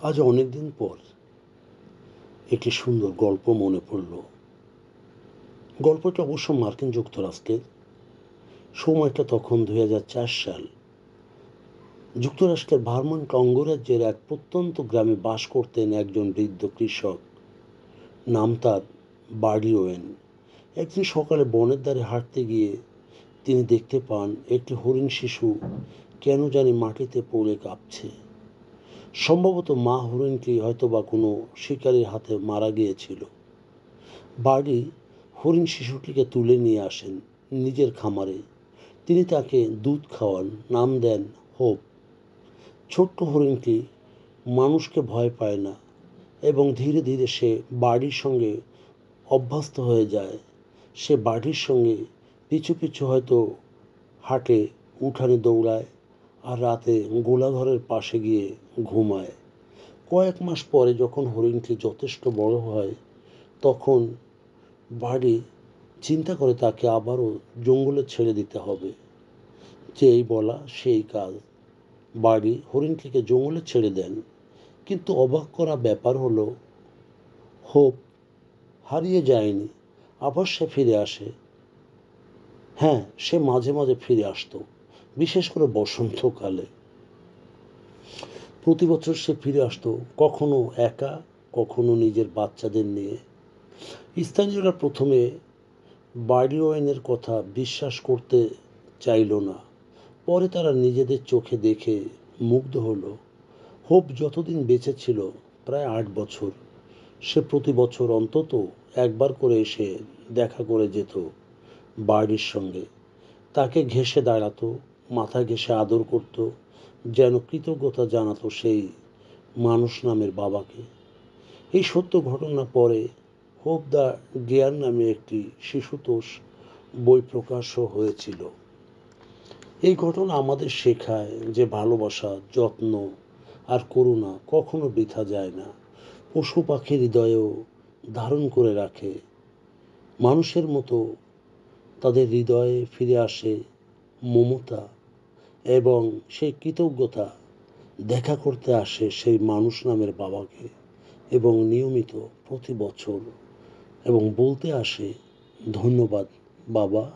আজ অনেকদিন পর একটি সুন্দর গল্প মনে পড়ল। গল্পটা অবশ্য মার্কিন যুক্তরাষ্ট্রের। সময়টা তখন 2004 সাল। যুক্তরাষ্ট্রের ভারমন্ট অঙ্গরাজ্যের এক প্রত্যন্ত গ্রামে বাস করতেন একজন বৃদ্ধ কৃষক। নাম তার বার্ডি ওয়েন। একদিন সকালে বনের ধারে হাঁটতে গিয়ে তিনি দেখতে পান একটি হরিণ শিশু কেন জানি মাটিতে পড়ে কাঁপছে। সম্ভবত মা হরিণটি হয়তোবা কোনো শিকারীর হাতে মারা গিয়েছিল। বার্ডি হরিণ শিশুটিকে তুলে নিয়ে আসেন নিজের খামারে। তিনি তাকে দুধ খাওয়ান, নাম দেন হোপ। ছোট্ট হরিণটি মানুষকে ভয় পায় না এবং ধীরে ধীরে সে বার্ডির সঙ্গে অভ্যস্ত হয়ে যায়। সে বার্ডির সঙ্গে পিছু পিছু হয়তো হাঁটে, উঠানে দৌড়ায় আর রাতে গোলাঘরের পাশে গিয়ে ঘুমায়। কয়েক মাস পরে যখন হরিণটি যথেষ্ট বড় হয় তখন বার্ডি চিন্তা করে তাকে আবারও জঙ্গলে ছেড়ে দিতে হবে। যেই বলা সেই কাজ। বার্ডি হরিণটিকে জঙ্গলে ছেড়ে দেন। কিন্তু অবাক করা ব্যাপার হলো হোপ হারিয়ে যায়নি। আবার সে ফিরে আসে। হ্যাঁ, সে মাঝে মাঝে ফিরে আসতো, বিশেষ করে বসন্তকালে। প্রতি বছর সে ফিরে আসতো, কখনো একা, কখনো নিজের বাচ্চাদের নিয়ে। স্থানীয়রা প্রথমে বার্ডি ওয়েনের কথা বিশ্বাস করতে চাইল না। পরে তারা নিজেদের চোখে দেখে মুগ্ধ হলো। হোপ যতদিন বেঁচে ছিল, প্রায় 8 বছর, সে প্রতি বছর অন্তত একবার করে এসে দেখা করে যেত বার্ডির সঙ্গে। তাকে ঘেঁষে দাঁড়াতো, মাথা ঘেঁষে আদর করত, যেন কৃতজ্ঞতা জানাতো সেই মানুষ নামের বাবাকে। এই সত্য ঘটনা পরে হোপ দ্য গিয়ার নামে একটি শিশুতোষ বই প্রকাশও হয়েছিল। এই ঘটনা আমাদের শেখায় যে ভালোবাসা, যত্ন আর করুণা কখনো বৃথা যায় না। পশু পাখির হৃদয়েও ধারণ করে রাখে। মানুষের মতো তাদের হৃদয়ে ফিরে আসে মমতা এবং সেই কৃতজ্ঞতা। দেখা করতে আসে সেই মানুষ নামের বাবাকে এবং নিয়মিত প্রতি বছর এবং বলতে আসে ধন্যবাদ বাবা।